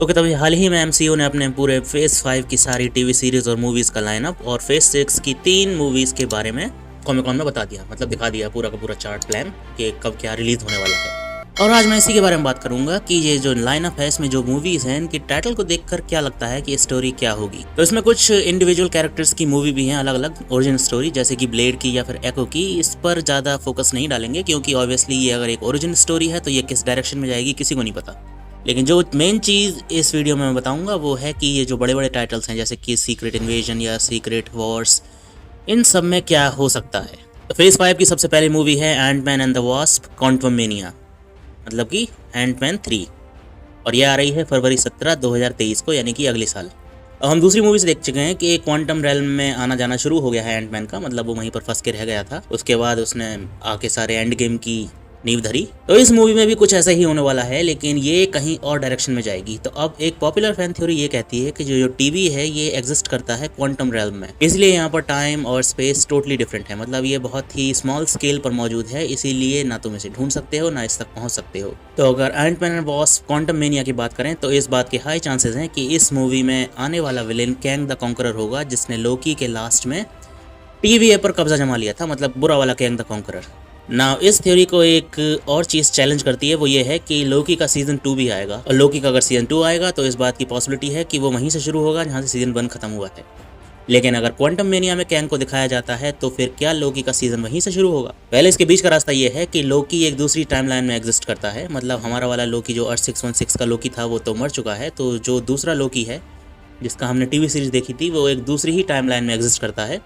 Okay, तभी हाल ही में MCU ने अपने पूरे फेज 5 की सारी टीवी सीरीज और मूवीज का लाइनअप और फेज 6 की 3 मूवीज के बारे में कॉमिक कॉन में बता दिया, मतलब दिखा दिया पूरा का पूरा चार्ट प्लान कि कब क्या रिलीज होने वाला है। और आज मैं इसी के बारे में बात करूंगा कि ये जो लाइनअप है, इसमें जो मूवीज हैं, इनकी टाइटल को देखकर क्या लगता है कि स्टोरी क्या होगी। तो इसमें कुछ इंडिविजुअल कैरेक्टर्स की मूवी भी हैं, अलग अलग ओरिजिन स्टोरी, जैसे कि ब्लेड की या फिर एको की। इस पर ज्यादा फोकस नहीं डालेंगे क्योंकि ऑब्वियसली ये अगर एक ओरिजिन स्टोरी है तो ये किस डायरेक्शन में जाएगी किसी को नहीं पता। लेकिन जो मेन चीज़ इस वीडियो में मैं बताऊंगा वो है कि ये जो बड़े बड़े टाइटल्स हैं, जैसे कि सीक्रेट इन्वेजन या सीक्रेट वॉर्स, इन सब में क्या हो सकता है। तो फेज 5 की सबसे पहली मूवी है Ant Man and the Wasp Quantumania, मतलब कि एंटमैन 3, और ये आ रही है फरवरी 17, 2023 को, यानी कि अगले साल। अब हम दूसरी मूवी से देख चुके हैं कि क्वांटम रेल्म में आना जाना शुरू हो गया है एंटमैन का, मतलब वो वहीं पर फंस के रह गया था। उसके बाद उसने आके सारे एंड गेम की नींव धरी। तो इस मूवी में भी कुछ ऐसा ही होने वाला है, लेकिन ये कहीं और डायरेक्शन में जाएगी। तो अब एक पॉपुलर फैन थ्योरी ये कहती है कि जो टीवी है ये एग्जिस्ट करता है क्वांटम रेल्म में, इसलिए यहाँ पर टाइम और स्पेस टोटली डिफरेंट है। मतलब ये बहुत ही स्मॉल स्केल पर मौजूद है, इसीलिए ना तुम इसे ढूंढ सकते हो ना इस तक पहुंच सकते हो। तो अगर एंटमैन एंड वास्प क्वांटममेनिया की बात करें तो इस बात के हाई चांसेस हैं कि इस मूवी में आने वाला विलेन कैंग द कॉन्करर होगा, जिसने लोकी के लास्ट में TVA पर कब्जा जमा लिया था, मतलब बुरा वाला कैंग द कॉन्करर। ना इस थ्योरी को एक और चीज़ चैलेंज करती है, वो ये है कि लोकी का सीजन 2 भी आएगा, और लोकी का अगर सीजन 2 आएगा तो इस बात की पॉसिबिलिटी है कि वो वहीं से शुरू होगा जहाँ से सीजन 1 खत्म हुआ है। लेकिन अगर क्वांटममेनिया में कैंग को दिखाया जाता है तो फिर क्या लोकी का सीजन वहीं से शुरू होगा? पहले इसके बीच का रास्ता ये है कि लोकी एक दूसरी टाइमलाइन में एग्जिस्ट करता है, मतलब हमारा वाला लोकी जो अर्थ 616 का लोकी था वो तो मर चुका है। तो जो दूसरा लोकी है जिसका हमने टीवी सीरीज देखी थी वो एक दूसरी ही टाइमलाइन में एग्जिस्ट करता है।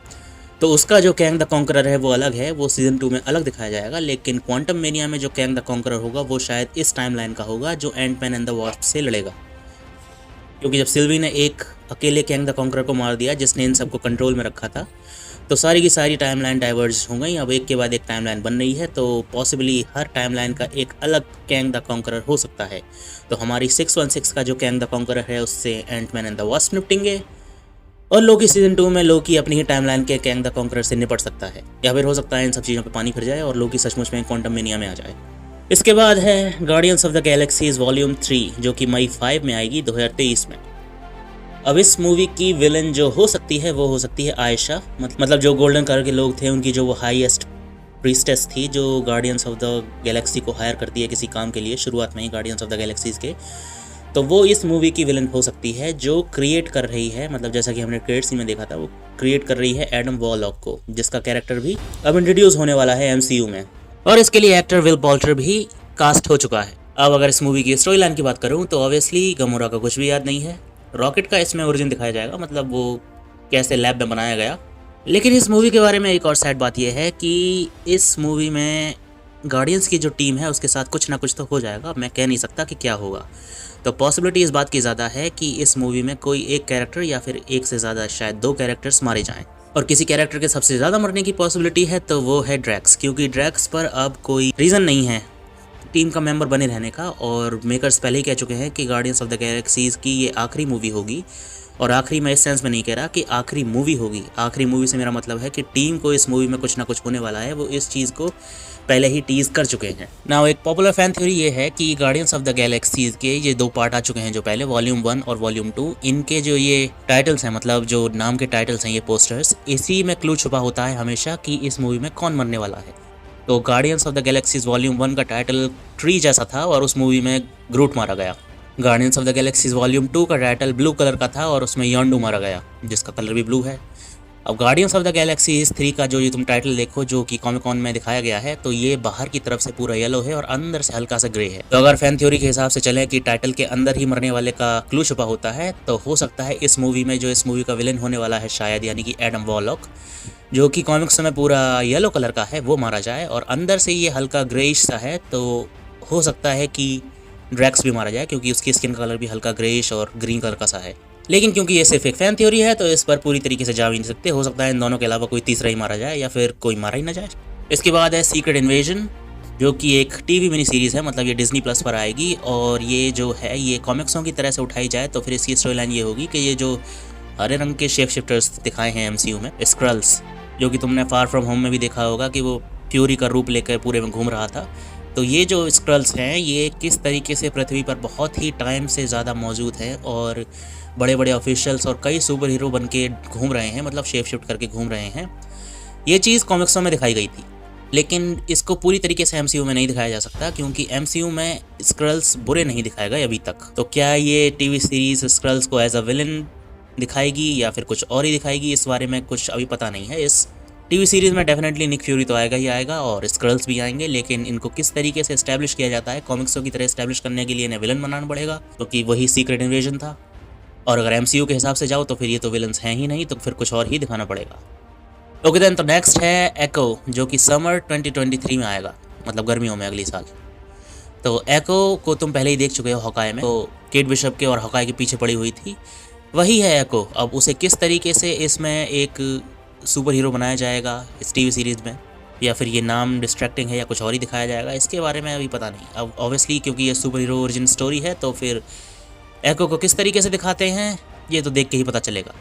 तो उसका जो कैंग द कॉन्करर है वो अलग है, वो सीजन 2 में अलग दिखाया जाएगा। लेकिन क्वांटममेनिया में जो कैंग द कॉन्करर होगा वो शायद इस टाइमलाइन का होगा जो एंटमैन एंड द वास्प से लड़ेगा, क्योंकि जब सिल्वी ने एक अकेले कैंग द कॉन्करर को मार दिया जिसने इन सबको कंट्रोल में रखा था, तो सारी की सारी टाइमलाइन डाइवर्ज हो गई। अब एक के बाद एक टाइमलाइन बन रही है, तो पॉसिबली हर टाइमलाइन का एक अलग कैंग द कॉन्करर हो सकता है। तो हमारी 616 का जो कैंग द कॉन्करर है उससे एंटमैन एंड द वास्प निपटेंगे, और लोकी सीजन 2 में लोकी अपनी ही टाइमलाइन के कैंग द कॉन्करर से निपट सकता है, या फिर हो सकता है इन सब चीज़ों पे पानी फिर जाए और लोकी सचमुच में क्वांटममेनिया में आ जाए। इसके बाद है guardians of the galaxies volume 3, जो कि मई 5 में आएगी 2023 में। अब इस मूवी की विलन जो हो सकती है वो हो सकती है आयशा, मतलब जो गोल्डन कलर के लोग थे उनकी जो वो हाईएस्ट प्रीस्टेस थी, जो गार्डियंस ऑफ द गैलेक्सी को हायर करती है किसी काम के लिए शुरुआत में ही गार्डियंस ऑफ द गैलेक्सीज के। तो वो इस मूवी की विलन हो सकती है, जो क्रिएट कर रही है, मतलब जैसा कि हमने क्रेडिट सीन में देखा था, वो क्रिएट कर रही है एडम वॉरलॉक को, जिसका कैरेक्टर भी अब इंट्रोड्यूस होने वाला है एमसीयू में, और इसके लिए एक्टर विल पॉल्टर भी कास्ट हो चुका है। अब अगर इस मूवी की स्टोरी लाइन की बात करूँ तो ऑब्वियसली गमोरा का कुछ भी याद नहीं है। रॉकेट का इसमें ओरिजिन दिखाया जाएगा, मतलब वो कैसे लैब में बनाया गया। लेकिन इस मूवी के बारे में एक और सैड बात यह है कि इस मूवी में गार्डियंस की जो टीम है उसके साथ कुछ ना कुछ तो हो जाएगा, मैं कह नहीं सकता कि क्या होगा। तो पॉसिबिलिटी इस बात की ज़्यादा है कि इस मूवी में कोई एक कैरेक्टर या फिर एक से ज़्यादा शायद 2 कैरेक्टर्स मारे जाएं, और किसी कैरेक्टर के सबसे ज़्यादा मरने की पॉसिबिलिटी है तो वो है ड्रैक्स, क्योंकि ड्रैक्स पर अब कोई रीज़न नहीं है टीम का मेंबर बने रहने का, और मेकर्स पहले ही कह चुके हैं कि गार्डियंस ऑफ द गैलेक्सीज़ की ये आखिरी मूवी होगी। और आखिरी मैं इस सेंस में नहीं कह रहा कि आखिरी मूवी होगी, आखिरी मूवी से मेरा मतलब है कि टीम को इस मूवी में कुछ ना कुछ होने वाला है, वो इस चीज़ को पहले ही टीज कर चुके हैं। नाउ एक पॉपुलर फैन थ्योरी ये है कि गार्डियंस ऑफ द गैलेक्सीज के ये 2 पार्ट आ चुके हैं जो पहले, वॉल्यूम 1 और वॉल्यूम 2। इनके जो ये टाइटल्स हैं, मतलब जो नाम के टाइटल्स हैं, ये पोस्टर्स, इसी में क्लू छुपा होता है हमेशा कि इस मूवी में कौन मरने वाला है। तो guardians of the galaxies volume 1 का टाइटल ट्री जैसा था और उस मूवी में ग्रूट मारा गया। Guardians of the galaxies volume 2 का टाइटल ब्लू कलर का था और उसमें यॉन्डू मारा गया, जिसका कलर भी ब्लू है। अब गार्डियंस ऑफ द गैलेक्सीज 3 का जो ये तुम टाइटल देखो, जो कि कॉमिक कॉन में दिखाया गया है, तो ये बाहर की तरफ से पूरा येलो है और अंदर से हल्का सा ग्रे है। तो अगर फैन थ्योरी के हिसाब से चले कि टाइटल के अंदर ही मरने वाले का क्लू छुपा होता है, तो हो सकता है इस मूवी में जो इस मूवी का विलेन होने वाला है शायद, यानी कि एडम वॉरलॉक, जो कि कॉमिक्स में पूरा येलो कलर का है, वो मारा जाए, और अंदर से ये हल्का ग्रेइश सा है। तो हो सकता है कि ड्रैक्स भी मारा जाए, क्योंकि उसकी स्किन का कलर भी हल्का ग्रेइश और ग्रीन कलर का सा है। लेकिन क्योंकि ये सिर्फ एक फैन थ्योरी है तो इस पर पूरी तरीके से जा भी नहीं सकते, हो सकता है इन दोनों के अलावा कोई तीसरा ही मारा जाए या फिर कोई मारा ही ना जाए। इसके बाद है सीक्रेट इन्वेजन, जो कि एक टीवी मिनी सीरीज़ है, मतलब ये डिज्नी प्लस पर आएगी, और ये जो है ये कॉमिक्सों की तरह से उठाई जाए तो फिर इसकी स्टोरी लाइन ये होगी कि ये जो हरे रंग के शेप शिफ्टर्स दिखाए हैं एमसीयू में, स्क्रल्स, जो कि तुमने फार फ्रॉम होम में भी देखा होगा कि वो फ्यूरी का रूप लेकर पूरे में घूम रहा था, तो ये जो स्क्रल्स हैं ये किस तरीके से पृथ्वी पर बहुत ही टाइम से ज़्यादा मौजूद हैं और बड़े बड़े ऑफिशियल्स और कई सुपर हीरो बन के घूम रहे हैं, मतलब शेप शिफ्ट करके घूम रहे हैं। ये चीज़ कॉमिक्सों में दिखाई गई थी, लेकिन इसको पूरी तरीके से एमसीयू में नहीं दिखाया जा सकता क्योंकि एमसीयू में स्क्रल्स बुरे नहीं दिखाए गए अभी तक। तो क्या ये टीवी सीरीज स्क्रल्स को एज अ विलन दिखाएगी या फिर कुछ और ही दिखाएगी, इस बारे में कुछ अभी पता नहीं है। इस टीवी सीरीज में डेफिनेटली निक फ्यूरी तो आएगा ही आएगा और स्क्रल्स भी आएंगे, लेकिन इनको किस तरीके से एस्टैब्लिश किया जाता है, कॉमिक्सों की तरह एस्टैब्लिश करने के लिए इन्हें विलन बनाना पड़ेगा क्योंकि वही सीक्रेट इन्वेजन था। और अगर एमसीयू के हिसाब से जाओ तो फिर ये तो विलन्स हैं ही नहीं, तो फिर कुछ और ही दिखाना पड़ेगा। ओके देन, तो नेक्स्ट है एको, जो कि समर 2023 में आएगा, मतलब गर्मियों में अगली साल। तो एको को तुम पहले ही देख चुके हो हॉकाई में, तो केट बिशप के और हॉकाई के पीछे पड़ी हुई थी, वही है एको। अब उसे किस तरीके से इसमें एक सुपर हीरो बनाया जाएगा इस टीवी सीरीज़ में, या फिर ये नाम डिस्ट्रैक्टिंग है या कुछ और ही दिखाया जाएगा, इसके बारे में अभी पता नहीं। अब ऑब्वियसली क्योंकि ये सुपर हीरो ओरिजिन स्टोरी है तो फिर एको को किस तरीके से दिखाते हैं ये तो देख के ही पता चलेगा।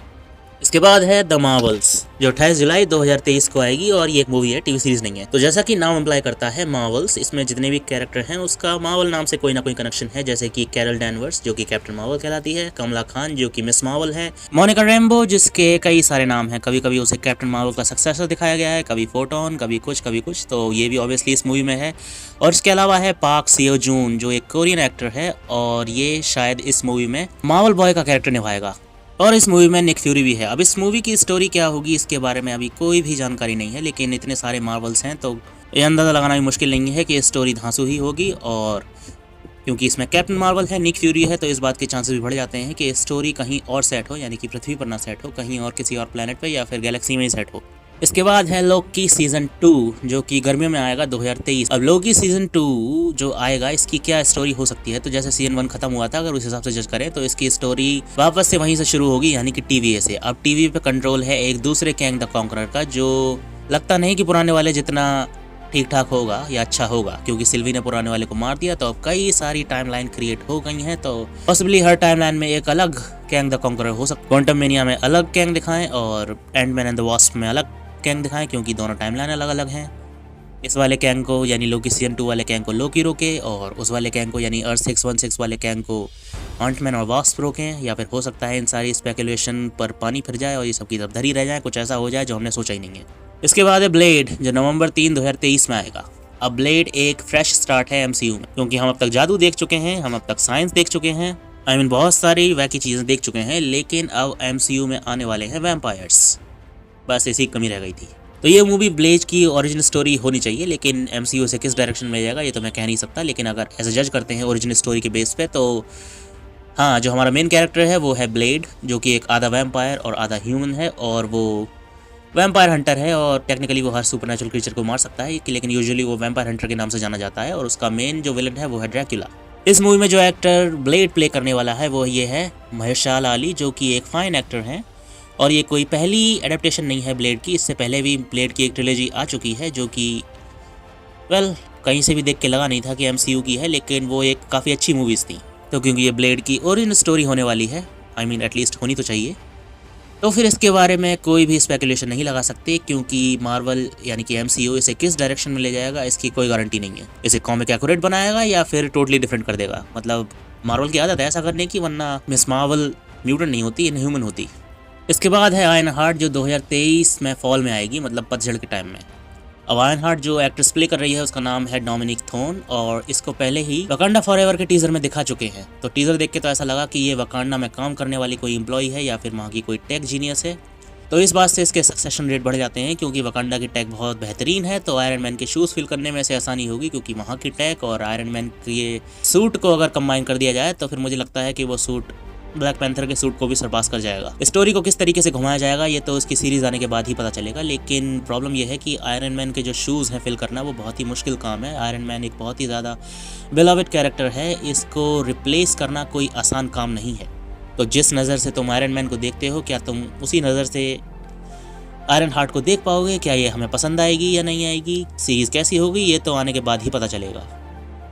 इसके बाद है द मार्वल्स, जो 28 जुलाई 2023 को आएगी और ये एक मूवी है, टीवी सीरीज नहीं है। तो जैसा कि नाम अप्लाई करता है मार्वल्स, इसमें जितने भी कैरेक्टर हैं उसका मार्वल नाम से कोई ना कोई कनेक्शन है, जैसे कि कैरल डैनवर्स जो कि कैप्टन मार्वल कहलाती है, कमला खान जो कि मिस मार्वल है, मोनिका रैम्बो जिसके कई सारे नाम हैं, कभी कभी उसे कैप्टन मार्वल का सक्सेसर दिखाया गया है, कभी फोटोन, कभी कुछ, तो ये भी ऑब्वियसली इस मूवी में है। और इसके अलावा है पार्क सियो जून जो एक कोरियन एक्टर है और ये शायद इस मूवी में मार्वल बॉय का कैरेक्टर निभाएगा। और इस मूवी में निक फ्यूरी भी है। अब इस मूवी की स्टोरी क्या होगी इसके बारे में अभी कोई भी जानकारी नहीं है, लेकिन इतने सारे मार्वल्स हैं तो ये अंदाज़ा लगाना भी मुश्किल नहीं है कि स्टोरी धांसू ही होगी। और क्योंकि इसमें कैप्टन मार्वल है, निक फ्यूरी है, तो इस बात के चांसेस भी बढ़ जाते हैं कि स्टोरी कहीं और सेट हो, यानी कि पृथ्वी पर ना सेट हो, कहीं और किसी और प्लेनेट पर या फिर गैलेक्सी में ही सेट हो। इसके बाद है लोकी सीजन 2 जो कि गर्मियों में आएगा 2023। अब लोकी सीजन 2 जो आएगा इसकी क्या स्टोरी हो सकती है, तो जैसे सीजन 1 खत्म हुआ था अगर उस हिसाब से जज करें तो इसकी स्टोरी वापस से वहीं से शुरू होगी, यानी कि टीवी से। अब टीवी पे कंट्रोल है एक दूसरे कैंग द कॉन्करर का, जो लगता नहीं कि पुराने वाले जितना ठीक ठाक होगा या अच्छा होगा, क्योंकि सिल्वी ने पुराने वाले को मार दिया तो अब कई सारी टाइमलाइन क्रिएट हो गई हैं, तो पॉसिबली हर टाइमलाइन में एक अलग कैंग द कॉन्करर हो सकता है। क्वांटम मेनिया में अलग कैंग दिखाएं और एंटमैन एंड द वास्प में अलग कैंग दिखाएं, क्योंकि दोनों टाइमलाइन अलग अलग हैं। इस वाले कैंग को यानी लोकी सीजन 2 वाले कैंग को लोकी रोके और उस वाले कैंग को यानी अर्थ 616 वाले कैंग को एंटमैन और वास्प रोकें, या फिर हो सकता है इन सारी स्पेकुलेशन पर पानी फिर जाए और ये सब की तरफ धरी रह जाए, कुछ ऐसा हो जाए जो हमने सोचा ही नहीं है। इसके बाद है ब्लेड जो नवंबर 3 2023 में आएगा। अब ब्लेड एक फ्रेश स्टार्ट है एमसीयू में, क्योंकि हम अब तक जादू देख चुके हैं, हम अब तक साइंस देख चुके हैं, बहुत सारी वैकी चीज़ें देख चुके हैं, लेकिन अब एमसीयू में आने वाले हैं वैम्पायर्स, बस इसी कमी रह गई थी। तो ये मूवी ब्लेड की ओरिजिन स्टोरी होनी चाहिए, लेकिन एमसीयू से किस डायरेक्शन में जाएगा ये तो मैं कह नहीं सकता, लेकिन अगर ऐसे जज करते हैं ओरिजिन स्टोरी के बेस पे तो हाँ, जो हमारा मेन कैरेक्टर है वो है ब्लेड, जो कि एक आधा वैम्पायर और आधा ह्यूमन है, और वो वैम्पायर हंटर है और टेक्निकली वो हर सुपरनेचुरल क्रीचर को मार सकता है, लेकिन यूजुअली वो वैम्पायर हंटर के नाम से जाना जाता है, और उसका मेन जो विलन है वो है ड्रैकुला। इस मूवी में जो एक्टर ब्लेड प्ले करने वाला है वो ये है महेशाल अली, जो कि एक फाइन एक्टर हैं, और ये कोई पहली एडेप्टेशन नहीं है ब्लेड की, इससे पहले भी ब्लेड की एक ट्रिलॉजी आ चुकी है जो कि कहीं से भी देख के लगा नहीं था कि एमसीयू की है, लेकिन वो एक काफ़ी अच्छी मूवीज़ थी। तो क्योंकि ये ब्लेड की ओरिजिनल स्टोरी होने वाली है, एटलीस्ट होनी तो चाहिए, तो फिर इसके बारे में कोई भी स्पेकुलेशन नहीं लगा सकते, क्योंकि मार्वल यानी कि एमसीयू इसे किस डायरेक्शन में ले जाएगा इसकी कोई गारंटी नहीं है। इसे कॉमिक एक्यूरेट बनाएगा या फिर टोटली डिफरेंट कर देगा, मतलब मार्वल की आदत है ऐसा करने की, वरना मिस मार्वल म्यूटेंट नहीं होती, इनह्यूमन होती। इसके बाद है आयरन हार्ट जो 2023 में फॉल में आएगी, मतलब पतझड़ के टाइम में। अब आयरन हार्ट जो एक्ट्रेस प्ले कर रही है उसका नाम है डोमिनिक थोर्न, और इसको पहले ही वकांडा फॉरएवर के टीजर में दिखा चुके हैं। तो टीजर देख के तो ऐसा लगा कि ये वकांडा में काम करने वाली कोई एम्प्लॉय है या फिर वहाँ की कोई टेक जीनियस है, तो इस बात से इसके सक्सेशन रेट बढ़ जाते हैं, क्योंकि वकांडा की टेक बहुत बेहतरीन है, तो आयरन मैन के शूज़ फिल करने में से आसानी होगी, क्योंकि वहाँ की टेक और आयरन मैन के सूट को अगर कंबाइन कर दिया जाए तो फिर मुझे लगता है कि वो सूट ब्लैक पैंथर के सूट को भी सरपास कर जाएगा। स्टोरी को किस तरीके से घुमाया जाएगा ये तो उसकी सीरीज आने के बाद ही पता चलेगा, लेकिन प्रॉब्लम यह है कि आयरन मैन के जो शूज़ हैं फिल करना वो बहुत ही मुश्किल काम है। आयरन मैन एक बहुत ही ज़्यादा बिलवड कैरेक्टर है, इसको रिप्लेस करना कोई आसान काम नहीं है। तो जिस नज़र से तुम आयरन मैन को देखते हो, क्या तुम उसी नज़र से आयरन हार्ट को देख पाओगे? क्या ये हमें पसंद आएगी या नहीं आएगी? सीरीज़ कैसी होगी ये तो आने के बाद ही पता चलेगा।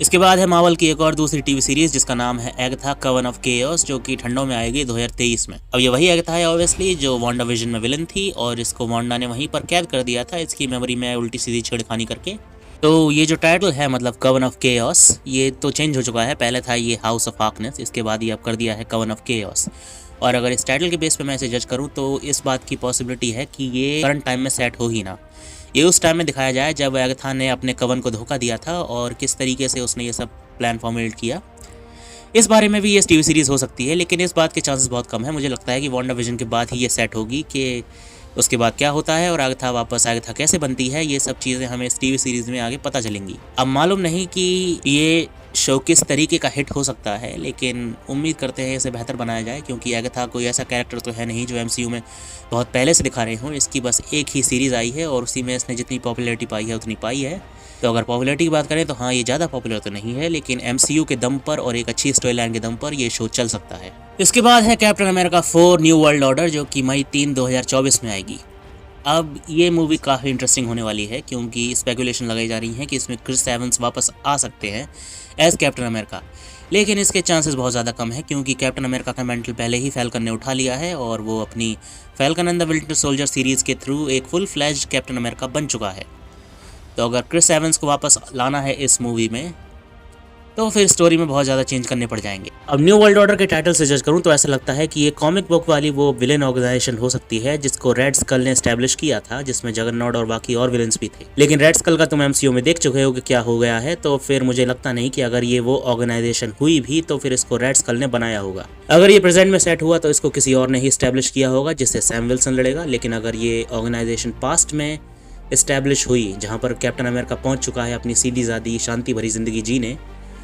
इसके बाद है मार्वल की एक और दूसरी टीवी सीरीज जिसका नाम है एगथा कवन ऑफ केओस, जो कि ठंडों में आएगी 2023 में। अब ये वही एगथा है ऑब्वियसली जो वांडा विजन में विलन थी, और इसको वांडा ने वहीं पर कैद कर दिया था इसकी मेमोरी में उल्टी सीधी छेड़खानी करके। तो ये जो टाइटल है मतलब कवन ऑफ केओस, ये तो चेंज हो चुका है। पहले था ये हाउस ऑफ हार्कनेस, इसके बाद ये अब कर दिया है कवन ऑफ केओस। और अगर इस टाइटल के बेस पे मैं इसे जज करूँ तो इस बात की पॉसिबिलिटी है कि ये करंट टाइम में सेट हो ही ना। ये उस टाइम में दिखाया जाए जब एगाथा ने अपने कवन को धोखा दिया था और किस तरीके से उसने ये सब प्लान फॉर्मुलेट किया। इस बारे में भी ये टीवी सीरीज़ हो सकती है, लेकिन इस बात के चांसेस बहुत कम है। मुझे लगता है कि वांडा विजन के बाद ही ये सेट होगी कि उसके बाद क्या होता है और आगथा वापस आगथा कैसे बनती है। ये सब चीज़ें हमें इस टीवी सीरीज़ में आगे पता चलेंगी। अब मालूम नहीं कि ये शो किस तरीके का हिट हो सकता है, लेकिन उम्मीद करते हैं इसे बेहतर बनाया जाए, क्योंकि आगथा कोई ऐसा कैरेक्टर तो है नहीं जो एमसीयू में बहुत पहले से दिखा रहे हों। इसकी बस एक ही सीरीज़ आई है और उसी में इसने जितनी पॉपुलैरिटी पाई है उतनी पाई है। तो अगर पॉपुलैरिटी की बात करें तो हाँ, ये ज़्यादा पॉपुलर तो नहीं है, लेकिन एमसीयू के दम पर और एक अच्छी स्टोरी लाइन के दम पर ये शो चल सकता है। इसके बाद है captain America 4 new world order, जो कि मई 3, 2024 में आएगी। अब ये मूवी काफ़ी इंटरेस्टिंग होने वाली है, क्योंकि स्पेकुलेशन लगाई जा रही है कि इसमें क्रिस एवंस वापस आ सकते हैं एज कैप्टन अमेरिका, लेकिन इसके चांसेस बहुत ज़्यादा कम है, क्योंकि कैप्टन अमेरिका का मेंटल पहले ही फैल्कन ने उठा लिया है और वो अपनी falcon and the winter soldier series के थ्रू एक फुल फ्लैश्ड कैप्टन अमेरिका बन चुका है। तो अगर क्रिस एवंस को वापस लाना है इस मूवी में तो फिर स्टोरी में बहुत ज़्यादा चेंज करने पड़ जाएंगे। अब न्यू वर्ल्ड ऑर्डर के टाइटल से जज करूं तो ऐसा लगता है कि ये कॉमिक बुक वाली वो विलेन ऑर्गेनाइजेशन हो सकती है जिसको रेड स्कल ने एस्टैब्लिश किया था, जिसमें जगरनॉट और बाकी और विलेंस भी थे। लेकिन रेड स्कल का तुम एमसीयू में देख चुके हो कि क्या हो गया है, तो फिर मुझे लगता नहीं कि अगर ये वो ऑर्गेनाइजेशन हुई भी तो फिर इसको रेड स्कल ने बनाया होगा। अगर ये प्रेजेंट में सेट हुआ तो इसको किसी और ने ही एस्टैब्लिश किया होगा, जिससे सैम विल्सन लड़ेगा। लेकिन अगर ये ऑर्गेनाइजेशन पास्ट में एस्टैब्लिश हुई, जहाँ पर कैप्टन अमेरिका पहुँच चुका है अपनी सीधी सादी शांति भरी जिंदगी जीने,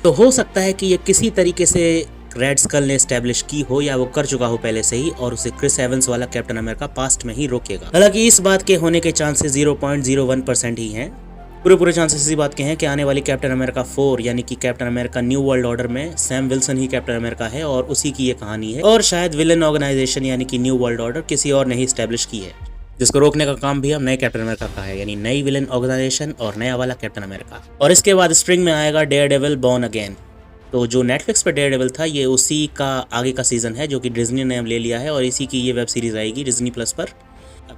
तो हो सकता है कि ये किसी तरीके से रेड स्कल ने एस्टैब्लिश की हो या वो कर चुका हो पहले से ही, और उसे क्रिस एवंस वाला कैप्टन अमेरिका पास्ट में ही रोकेगा। हालांकि इस बात के होने के चांसेस 0.01% ही हैं। पूरे चांसेस इसी बात के हैं कि आने वाली कैप्टन अमेरिका 4 यानी कि captain America new world order में सैम विल्सन ही कैप्टन अमेरिका है और उसी की ये कहानी है, और शायद विलन ऑर्गेनाइजेशन यानी कि न्यू वर्ल्ड ऑर्डर किसी और ने ही एस्टैब्लिश की है, जिसको रोकने का काम भी अब नए कैप्टन अमेरिका का है, यानी नई विलन ऑर्गेनाइजेशन और नया वाला कैप्टन अमेरिका। और इसके बाद स्प्रिंग में आएगा डेयरडेविल बॉर्न अगेन। तो जो नेटफ्लिक्स पर डेयरडेविल था ये उसी का आगे का सीज़न है, जो कि डिज्नी ने अब ले लिया है, और इसी की ये वेब सीरीज़ आएगी डिज्नी प्लस पर,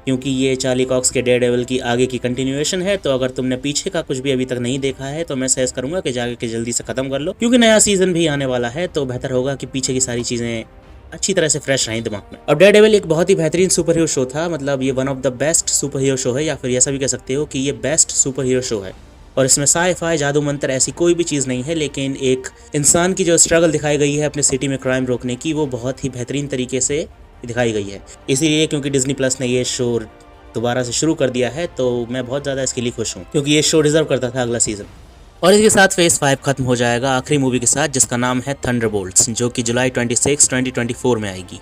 क्योंकि ये चार्ली कॉक्स के डेयरडेविल की आगे की कंटिन्यूएशन है। तो अगर तुमने पीछे का कुछ भी अभी तक नहीं देखा है तो मैं सजेस्ट करूंगा कि जाके के जल्दी से ख़त्म कर लो, क्योंकि नया सीज़न भी आने वाला है, तो बेहतर होगा कि पीछे की सारी चीज़ें अच्छी तरह से फ्रेश रहें दिमाग में। अब डेयरडेविल एक बहुत ही बेहतरीन सुपर हीरो शो था, मतलब ये one of the best super hero show है, या फिर ऐसा भी कह सकते हो कि ये बेस्ट सुपर हीरो शो है। और इसमें साई-फाई जादू मंत्र ऐसी कोई भी चीज़ नहीं है, लेकिन एक इंसान की जो स्ट्रगल दिखाई गई है अपने सिटी में क्राइम रोकने की, वो बहुत ही बेहतरीन तरीके से दिखाई गई है। इसीलिए क्योंकि डिज्नी प्लस ने ये शो दोबारा से शुरू कर दिया है, तो मैं बहुत ज़्यादा इसके लिए खुश हूँ, क्योंकि ये शो डिजर्व करता था अगला सीज़न। और इसके साथ फेज 5 खत्म हो जाएगा आखिरी मूवी के साथ, जिसका नाम है थंडरबोल्ट्स, जो कि जुलाई 26, 2024 में आएगी।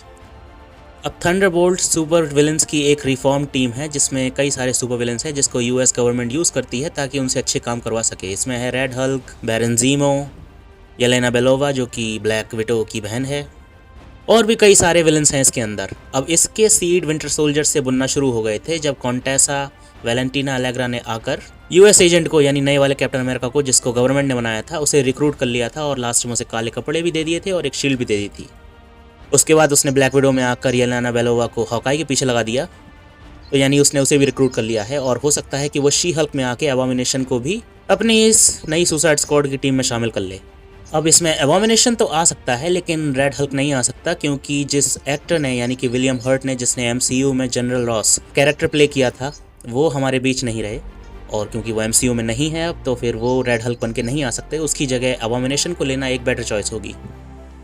अब थंडरबोल्ट सुपर विलेंस की एक रिफॉर्म टीम है, जिसमें कई सारे सुपर विलेंस हैं जिसको यूएस गवर्नमेंट यूज़ करती है ताकि उनसे अच्छे काम करवा सके। इसमें है रेड हल्क, बैरन ज़ीमो, येलेना बेलोवा जो कि ब्लैक विडो की बहन है, और भी कई सारे विलेंस हैं इसके अंदर। अब इसके सीड विंटर सोल्जर से बुनना शुरू हो गए थे जब कॉन्टेसा वैलेंटीना अलेग्रा ने आकर यूएस एजेंट को, यानी नए वाले कैप्टन अमेरिका को जिसको गवर्नमेंट ने बनाया था, उसे रिक्रूट कर लिया था और लास्ट में उसे काले कपड़े भी दे दिए थे और एक शील्ड भी दे दी थी। उसके बाद उसने ब्लैक विडो में आकर येलेना बेलोवा को हॉकाई के पीछे लगा दिया, तो यानी उसने उसे भी रिक्रूट कर लिया है, और हो सकता है कि वो शी हल्क में आके अबॉमिनेशन को भी अपनी इस नई सुसाइड स्क्वाड की टीम में शामिल कर ले। अब इसमें अबॉमिनेशन तो आ सकता है, लेकिन रेड हल्क नहीं आ सकता, क्योंकि जिस एक्टर ने, यानी कि विलियम हर्ट ने, जिसने एमसीयू में जनरल रॉस कैरेक्टर प्ले किया था, वो हमारे बीच नहीं रहे, और क्योंकि वो एमसीयू में नहीं है अब, तो फिर वो रेड हल्क बन के नहीं आ सकते। उसकी जगह अबॉमिनेशन को लेना एक बेटर चॉइस होगी।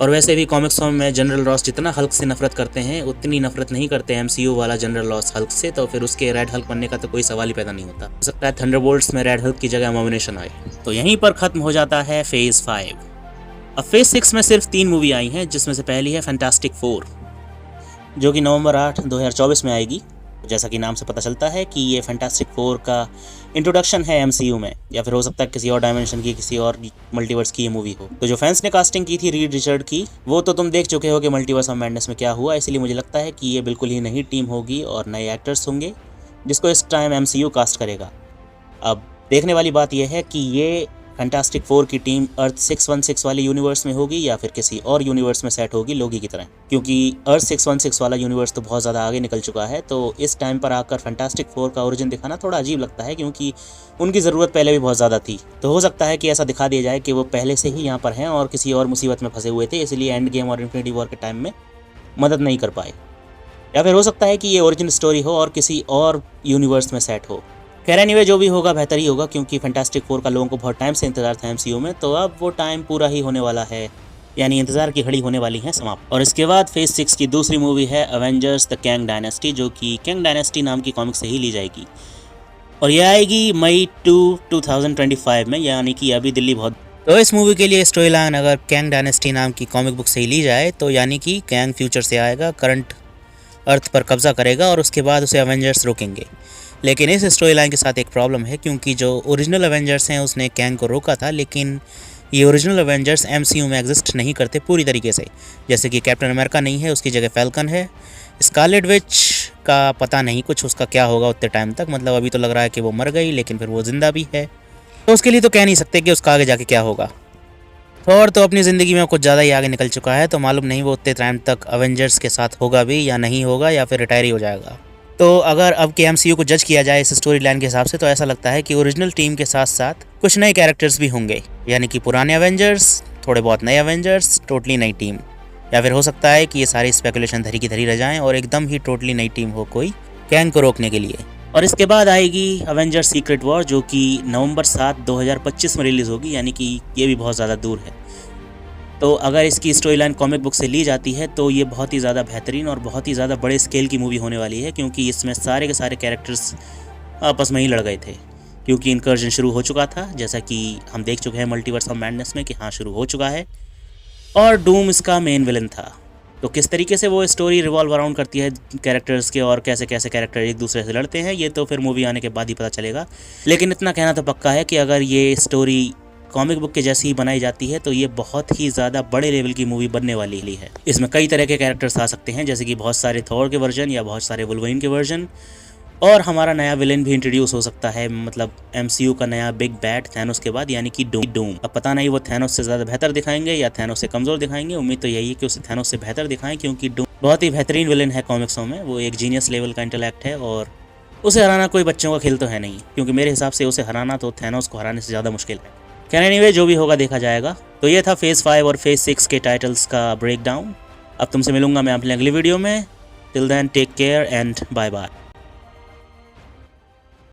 और वैसे भी कॉमिक्स में जनरल रॉस जितना हल्क से नफरत करते हैं उतनी नफरत नहीं करते एमसीयू वाला जनरल रॉस हल्क से, तो फिर उसके रेड हल्क बनने का तो कोई सवाल ही पैदा नहीं होता। हो सकता है थंडरबोल्ट्स में रेड हल्क की जगह अबॉमिनेशन आए। तो यहीं पर खत्म हो जाता है फेज 5। अब फेज 6 में सिर्फ 3 मूवी आई हैं, जिसमें से पहली है फैंटास्टिक 4, जो कि नवंबर 8, 2024 में आएगी। जैसा कि नाम से पता चलता है कि ये फैंटास्टिक 4 का इंट्रोडक्शन है एमसीयू में, या फिर हो सकता है किसी और डायमेंशन की, किसी और मल्टीवर्स की ये मूवी हो। तो जो फैंस ने कास्टिंग की थी रीड रिचर्ड की, वो तो तुम देख चुके हो कि मल्टीवर्स ऑफ मैडनेस में क्या हुआ, इसलिए मुझे लगता है कि ये बिल्कुल ही नई टीम होगी और नए एक्टर्स होंगे जिसको इस टाइम एमसीयू कास्ट करेगा। अब देखने वाली बात यह है कि ये फैंटास्टिक फोर की टीम अर्थ 616 वाले यूनिवर्स में होगी या फिर किसी और यूनिवर्स में सेट होगी लोगी की तरह, क्योंकि अर्थ 616 वाला यूनिवर्स तो बहुत ज़्यादा आगे निकल चुका है। तो इस टाइम पर आकर फैंटास्टिक फोर का ओरिजिन दिखाना थोड़ा अजीब लगता है, क्योंकि उनकी ज़रूरत पहले भी बहुत ज़्यादा थी। तो हो सकता है कि ऐसा दिखा दिया जाए कि वो पहले से ही यहाँ पर हैं और किसी और मुसीबत में फंसे हुए थे, इसलिए एंड गेम और इन्फिनिटी वॉर के टाइम में मदद नहीं कर पाए। या फिर हो सकता है कि ये ओरिजिन स्टोरी हो और किसी और यूनिवर्स में सेट हो। खैर एनीवे, जो भी होगा बेहतर ही होगा, क्योंकि फैंटास्टिक फोर का लोगों को बहुत टाइम से इंतजार था एमसीयू में, तो अब वो टाइम पूरा ही होने वाला है, यानी इंतजार की घड़ी होने वाली है समाप्त। और इसके बाद फेज 6 की दूसरी मूवी है अवेंजर्स द कैंग डायनेस्टी, जो कि कैंग डायनेस्टी नाम की कॉमिक से ही ली जाएगी और यह आएगी मई 2025 में, यानी कि अभी दिल्ली बहुत। तो इस मूवी के लिए स्टोरी लाइन अगर कैंग डायनेस्टी नाम की कॉमिक बुक से ही ली जाए तो यानी कि कैंग फ्यूचर से आएगा, करंट अर्थ पर कब्जा करेगा और उसके बाद उसे अवेंजर्स रोकेंगे। लेकिन इस स्टोरी लाइन के साथ एक प्रॉब्लम है, क्योंकि जो ओरिजिनल अवेंजर्स हैं उसने कैंग को रोका था, लेकिन ये ओरिजिनल अवेंजर्स एमसीयू में एग्जिस्ट नहीं करते पूरी तरीके से। जैसे कि कैप्टन अमेरिका नहीं है, उसकी जगह फैल्कन है। स्कारलेट विच का पता नहीं कुछ उसका क्या होगा उतने टाइम तक, मतलब अभी तो लग रहा है कि वो मर गई, लेकिन फिर वो ज़िंदा भी है, तो उसके लिए तो कह नहीं सकते कि उसका आगे जाके क्या होगा। थॉर तो अपनी ज़िंदगी में कुछ ज़्यादा ही आगे निकल चुका है, तो मालूम नहीं वो उतने टाइम तक अवेंजर्स के साथ होगा भी या नहीं होगा, या फिर रिटायर ही हो जाएगा। तो अगर अब के एमसीयू को जज किया जाए इस स्टोरी लाइन के हिसाब से, तो ऐसा लगता है कि ओरिजिनल टीम के साथ साथ कुछ नए कैरेक्टर्स भी होंगे, यानी कि पुराने अवेंजर्स, थोड़े बहुत नए अवेंजर्स, टोटली नई टीम। या फिर हो सकता है कि ये सारी स्पेकुलेशन धरी की धरी रह जाएं और एकदम ही टोटली नई टीम हो कोई कैंग को रोकने के लिए। और इसके बाद आएगी अवेंजर्स सीक्रेट वॉर, जो कि नवंबर 7, 2025 में रिलीज़ होगी, यानी कि ये भी बहुत ज़्यादा दूर है। तो अगर इसकी स्टोरी लाइन कॉमिक बुक से ली जाती है तो ये बहुत ही ज़्यादा बेहतरीन और बहुत ही ज़्यादा बड़े स्केल की मूवी होने वाली है, क्योंकि इसमें सारे के सारे कैरेक्टर्स आपस में ही लड़ गए थे, क्योंकि इनकर्जन शुरू हो चुका था, जैसा कि हम देख चुके हैं मल्टीवर्स ऑफ मैडनेस में कि हाँ शुरू हो चुका है, और डूम इसका मेन विलन था। तो किस तरीके से वो स्टोरी रिवॉल्व अराउंड करती है कैरेक्टर्स के और कैसे कैसे कैरेक्टर एक दूसरे से लड़ते हैं, ये तो फिर मूवी आने के बाद ही पता चलेगा। लेकिन इतना कहना तो पक्का है कि अगर ये स्टोरी कॉमिक बुक के जैसी ही बनाई जाती है तो ये बहुत ही ज़्यादा बड़े लेवल की मूवी बनने वाली है। इसमें कई तरह के कैरेक्टर्स आ सकते हैं, जैसे कि बहुत सारे थॉर के वर्जन या बहुत सारे वुल्वरीन के वर्जन, और हमारा नया विलेन भी इंट्रोड्यूस हो सकता है, मतलब एमसीयू का नया बिग बैड थैनोस के बाद, यानी कि डूम। अब पता नहीं वो थैनोस से ज़्यादा बेहतर दिखाएंगे या थैनोस से कमज़ोर दिखाएंगे। उम्मीद तो यही है कि उसे थैनोस से बेहतर दिखाएं, क्योंकि डूम बहुत ही बेहतरीन विलेन है कॉमिक्सों में। वो एक जीनियस लेवल का इंटेलेक्ट है और उसे हराना कोई बच्चों का खेल तो है नहीं, क्योंकि मेरे हिसाब से उसे हराना तो थैनोस को हराने से ज़्यादा मुश्किल है। खैर एनीवे, जो भी होगा देखा जाएगा। तो ये था फेज़ 5 और फेज़ 6 के टाइटल्स का ब्रेकडाउन। अब तुमसे मिलूंगा मैं अपने अगली वीडियो में। Till then take care and bye bye.